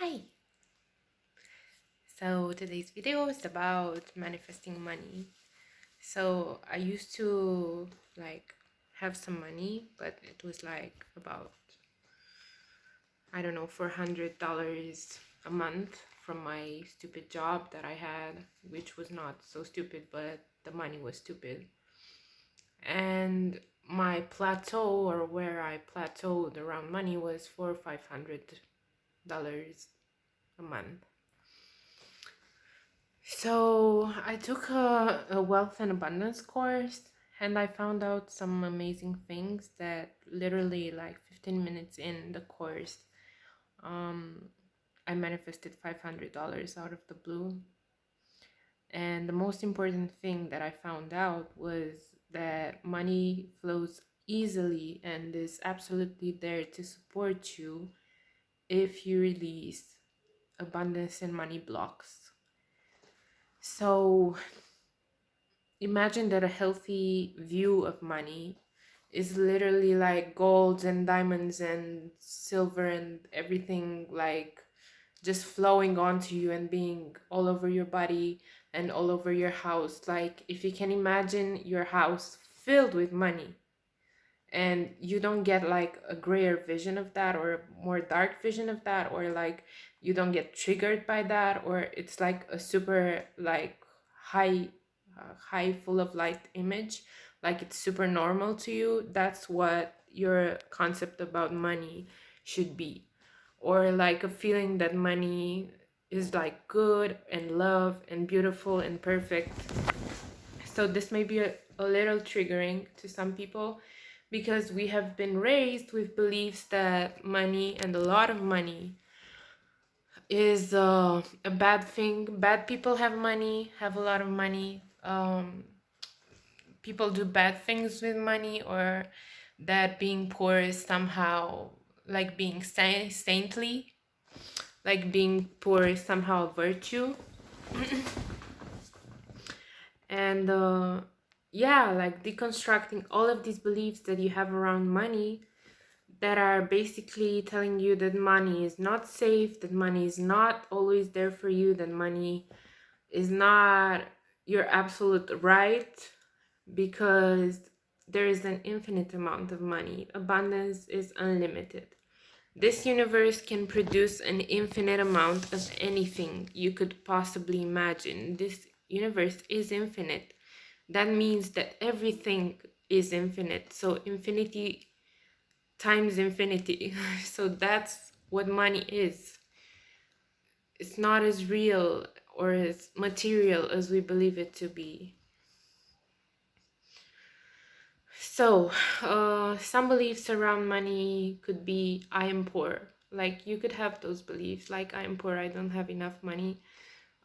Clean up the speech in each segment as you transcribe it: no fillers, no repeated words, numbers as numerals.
Hi! So today's video is about manifesting money. So I used to like have some money, but it was like about, I don't know, $400 a month from my stupid job that I had, which was not so stupid, but the money was stupid. And my plateau, or where I plateaued around money, was $400 or $500 a month. So I took a wealth and abundance course, and I found out some amazing things that literally like 15 minutes in the course, um, I manifested $500 out of the blue. And the most important thing that I found out was that money flows easily and is absolutely there to support you if you release abundance and money blocks. So imagine that a healthy view of money is literally like gold and diamonds and silver and everything, like just flowing onto you and being all over your body and all over your house. Like if you can imagine your house filled with money, and you don't get like a grayer vision of that or a more dark vision of that, or like you don't get triggered by that, or it's like a super like high high full of light image, like it's super normal to you. That's what your concept about money should be. Or like a feeling that money is like good and love and beautiful and perfect. So this may be a little triggering to some people, because we have been raised with beliefs that money and a lot of money is a bad thing. Bad people have money, have a lot of money. People do bad things with money, or that being poor is somehow like being saintly, like being poor is somehow a virtue. And yeah, like deconstructing all of these beliefs that you have around money, that are basically telling you that money is not safe, that money is not always there for you, that money is not your absolute right, because there is an infinite amount of money. Abundance is unlimited. This universe can produce an infinite amount of anything you could possibly imagine. This universe is infinite. That means that everything is infinite. So infinity times infinity. So that's what money is. It's not as real or as material as we believe it to be. So, some beliefs around money could be I am poor. Like you could have those beliefs, like I am poor, I don't have enough money.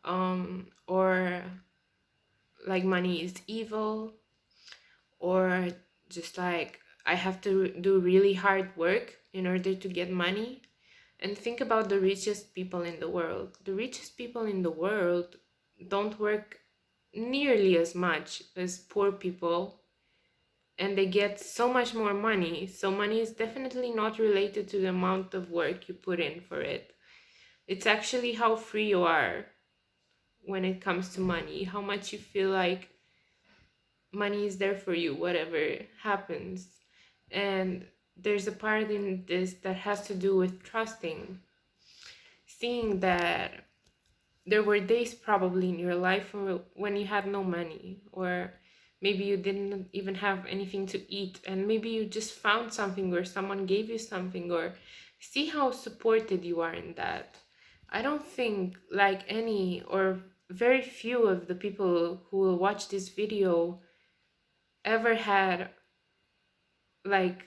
Or like money is evil, or just like I have to do really hard work in order to get money. And think about the richest people in the world. The richest people in the world don't work nearly as much as poor people, and they get so much more money. So money is definitely not related to the amount of work you put in for it. It's actually how free you are when it comes to money, how much you feel like money is there for you, whatever happens. And there's a part in this that has to do with trusting, seeing that there were days probably in your life when you had no money, or maybe you didn't even have anything to eat, and maybe you just found something or someone gave you something, or see how supported you are in that. I don't think like any or very few of the people who will watch this video ever had like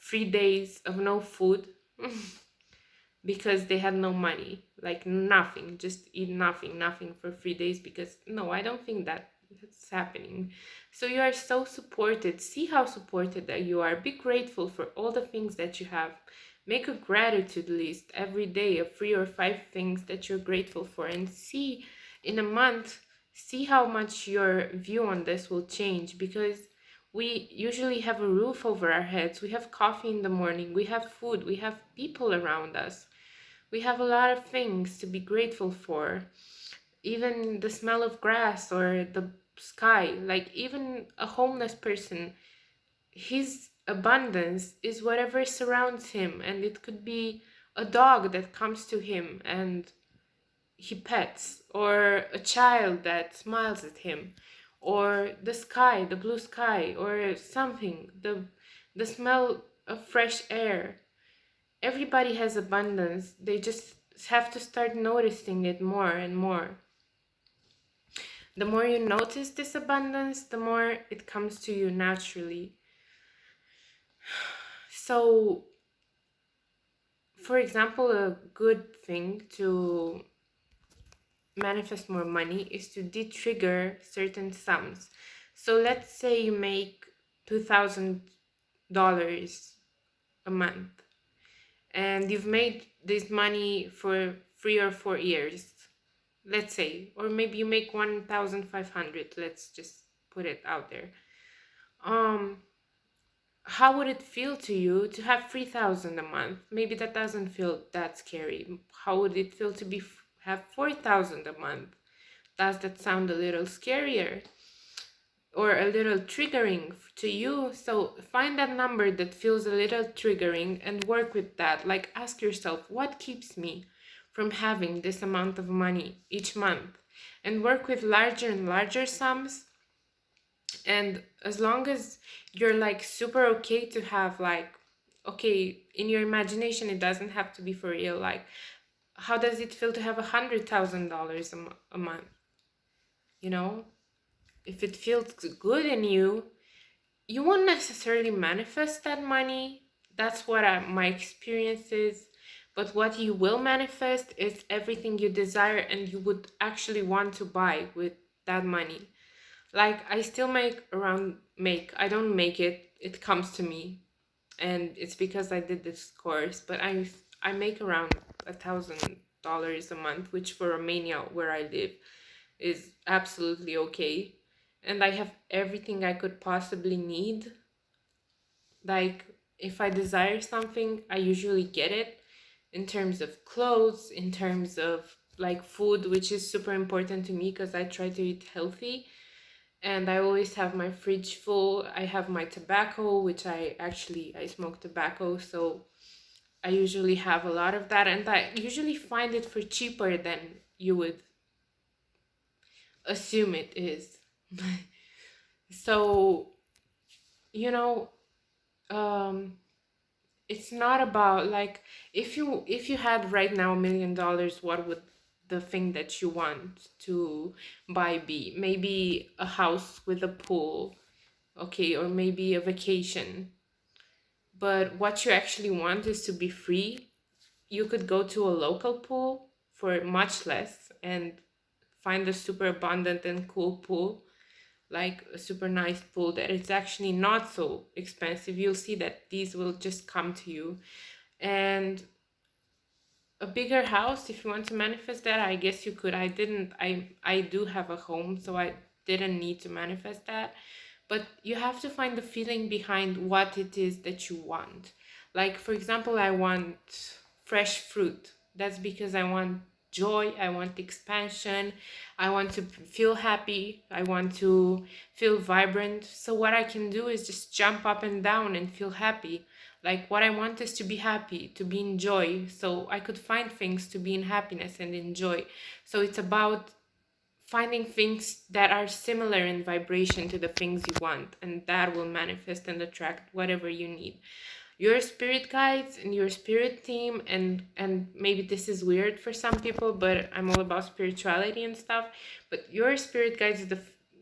3 days of no food because they had no money, like nothing, just eat nothing for 3 days, because no, I don't think that that's happening. So you are so supported. See how supported that you are. Be grateful for all the things that you have. Make a gratitude list every day of 3 or 5 things that you're grateful for, and see in a month, see how much your view on this will change, because we usually have a roof over our heads, we have coffee in the morning, we have food, we have people around us. We have a lot of things to be grateful for. Even the smell of grass or the sky. Like, even a homeless person, his abundance is whatever surrounds him, and it could be a dog that comes to him and he pets, or a child that smiles at him, or the sky, the blue sky, or something, the smell of fresh air. Everybody has abundance. They just have to start noticing it more and more. The more you notice this abundance, the more it comes to you naturally. So, for example, a good thing to manifest more money is to de-trigger certain sums. So let's say you make $2,000 a month, and you've made this money for 3 or 4 years, let's say, or maybe you make 1,500. Let's just put it out there. Um, how would it feel to you to have 3,000 a month? Maybe that doesn't feel that scary. How would it feel to have 4,000 a month? Does that sound a little scarier or a little triggering to you? So find that number that feels a little triggering and work with that. Like, ask yourself, what keeps me from having this amount of money each month? And work with larger and larger sums. And as long as you're like super okay to have, like, okay, in your imagination, it doesn't have to be for real. Like, how does it feel to have $100,000 a month? You know, if it feels good in you, you won't necessarily manifest that money. That's what my experience is. But what you will manifest is everything you desire and you would actually want to buy with that money. Like, I still I don't make it, it comes to me. And it's because I did this course, but I make around $1,000 a month, which for Romania, where I live, is absolutely okay. And I have everything I could possibly need. Like, if I desire something, I usually get it, in terms of clothes, in terms of like food, which is super important to me because I try to eat healthy. And I always have my fridge full. I have my tobacco, which I smoke tobacco, so I usually have a lot of that, and I usually find it for cheaper than you would assume it is. So, you know, um it's not about like, if you had right now $1 million, what would the thing that you want to buy be? Maybe a house with a pool, okay, or maybe a vacation. But what you actually want is to be free. You could go to a local pool for much less and find a super abundant and cool pool, like a super nice pool that is actually not so expensive. You'll see that these will just come to you. And a bigger house, if you want to manifest that, I guess you could. I do have a home, so I didn't need to manifest that. But you have to find the feeling behind what it is that you want. Like, for example, I want fresh fruit. That's because I want joy, I want expansion, I want to feel happy, I want to feel vibrant. So what I can do is just jump up and down and feel happy. Like, what I want is to be happy, to be in joy. So I could find things to be in happiness and enjoy. So it's about finding things that are similar in vibration to the things you want, and that will manifest and attract whatever you need. Your spirit guides and your spirit team, and maybe this is weird for some people, but I'm all about spirituality and stuff. But your spirit guides,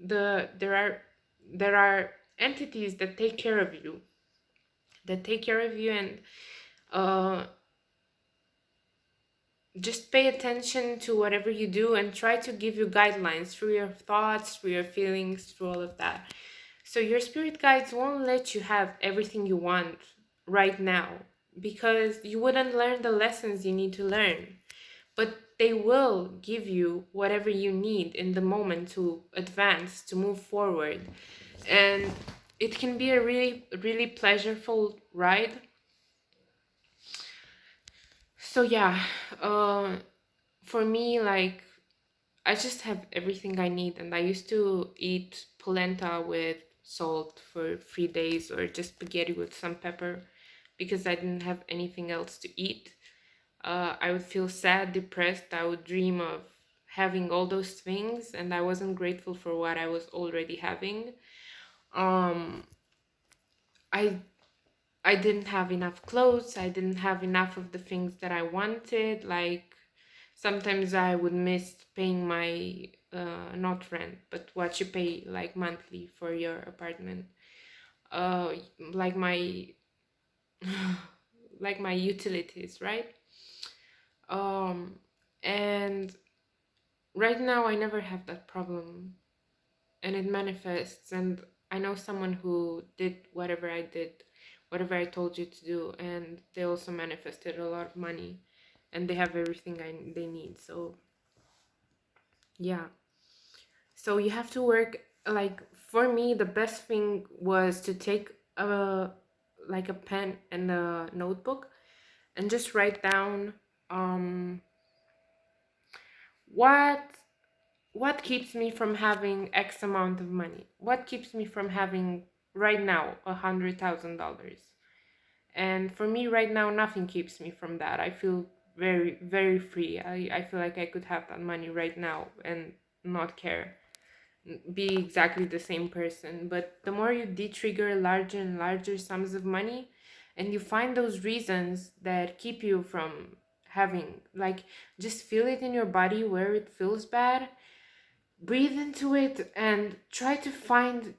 there are entities that take care of you, and uh just pay attention to whatever you do and try to give you guidelines through your thoughts, through your feelings, through all of that. So your spirit guides won't let you have everything you want right now, because you wouldn't learn the lessons you need to learn. But they will give you whatever you need in the moment to advance, to move forward. And it can be a really, really pleasurable ride. So yeah, uh, for me, like, I just have everything I need, and I used to eat polenta with salt for 3 days, or just spaghetti with some pepper, because I didn't have anything else to eat. I would feel sad, depressed. I would dream of having all those things, and I wasn't grateful for what I was already having. Um, I I didn't have enough clothes. I didn't have enough of the things that I wanted. Like, sometimes I would miss paying my not rent, but what you pay like monthly for your apartment. Uh, like my like my utilities, right? Um, and right now I never have that problem, and it manifests. And I know someone who did whatever I did, whatever I told you to do, and they also manifested a lot of money, and they have everything they need. So yeah, so you have to work. Like, for me, the best thing was to take a like a pen and a notebook and just write down um what what keeps me from having X amount of money? What keeps me from having right now $100,000? And for me, right now, nothing keeps me from that. I feel very, very free. I feel like I could have that money right now and not care, be exactly the same person. But the more you de-trigger larger and larger sums of money, and you find those reasons that keep you from having, like, just feel it in your body where it feels bad, breathe into it and try to find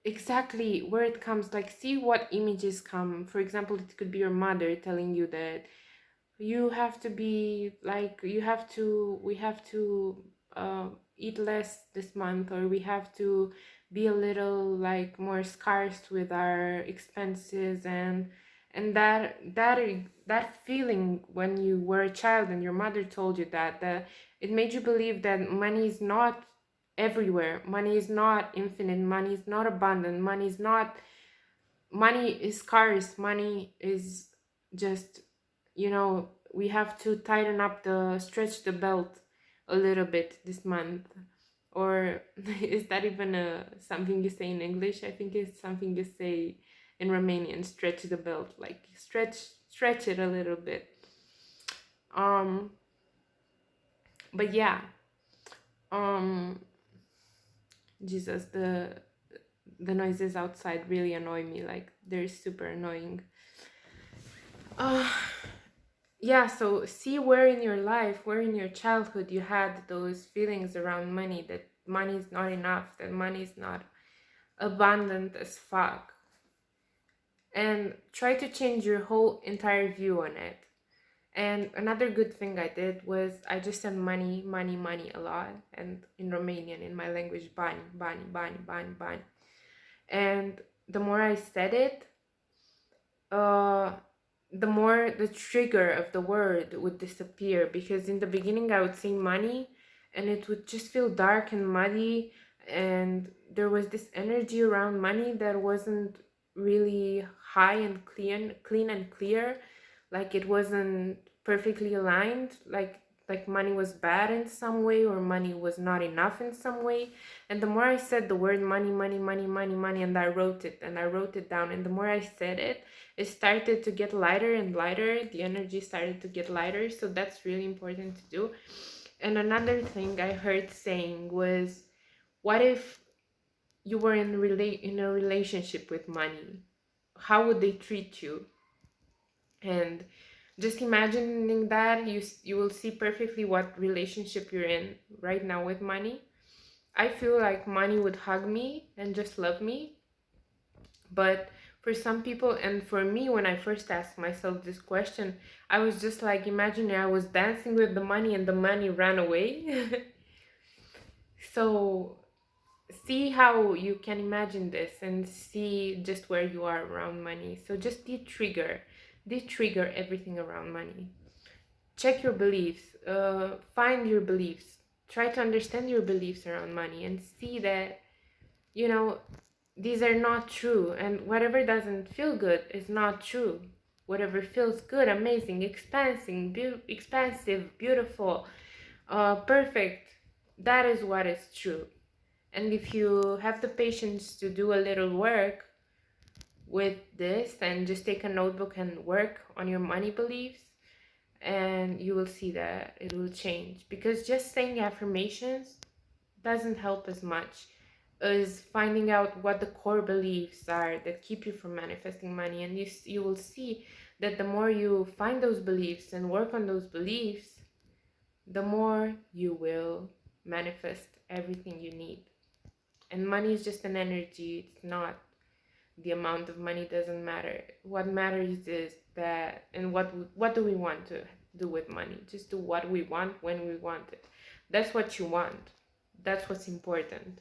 exactly where it comes. Like, see what images come. For example, it could be your mother telling you that you have to be like, we have to uh, eat less this month, or we have to be a little like more scarce with our expenses. And that feeling when you were a child and your mother told you that it made you believe that money is not everywhere, money is not infinite, money is not abundant, money is scarce, money is just, we have to tighten up the stretch the belt a little bit this month. Or is that even something you say in English? I think it's something you say in Romanian, stretch the belt, like stretch it a little bit. um but yeah, um Jesus, the noises outside really annoy me, like they're super annoying. uh yeah, so see where in your life, where in your childhood you had those feelings around money, that money is not enough, that money is not abundant as fuck, and try to change your whole entire view on it. And another good thing I did was I just said money, money, money a lot, and in Romanian, in my language, bani, bani, bani, bani, bani. And the more I said it, uh the more the trigger of the word would disappear, because in the beginning I would say money and it would just feel dark and muddy, and there was this energy around money that wasn't really high and clean and clear. Like, it wasn't perfectly aligned, like money was bad in some way, or money was not enough in some way. And the more I said the word money, money, money, money, money, and I wrote it and I wrote it down, and the more I said it, it started to get lighter and lighter. The energy started to get lighter. So that's really important to do. And another thing I heard saying was, what if you were in a relationship with money? How would they treat you? And just imagining that, you will see perfectly what relationship you're in right now with money. I feel like money would hug me and just love me. But for some people, and for me, when I first asked myself this question, I was just like, imagining I was dancing with the money and the money ran away. So see how you can imagine this and see just where you are around money. So just de-trigger everything around money. Check your beliefs, find your beliefs, try to understand your beliefs around money, and see that, you know these are not true, and whatever doesn't feel good is not true. whatever feels good, amazing, expansive, beautiful, perfect. That is what is true. And if you have the patience to do a little work with this and just take a notebook and work on your money beliefs, and you will see that it will change. Because just saying affirmations doesn't help as much as finding out what the core beliefs are that keep you from manifesting money. And you will see that the more you find those beliefs and work on those beliefs, the more you will manifest everything you need. And money is just an energy. It's not, the amount of money doesn't matter. What matters is that, and what do we want to do with money? Just do what we want when we want it. That's what you want. That's what's important.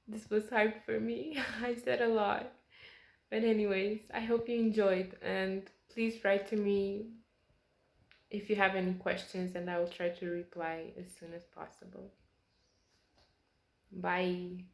This was hard for me. I said a lot. But anyways, I hope you enjoyed, and please write to me if you have any questions, and I will try to reply as soon as possible. Bye.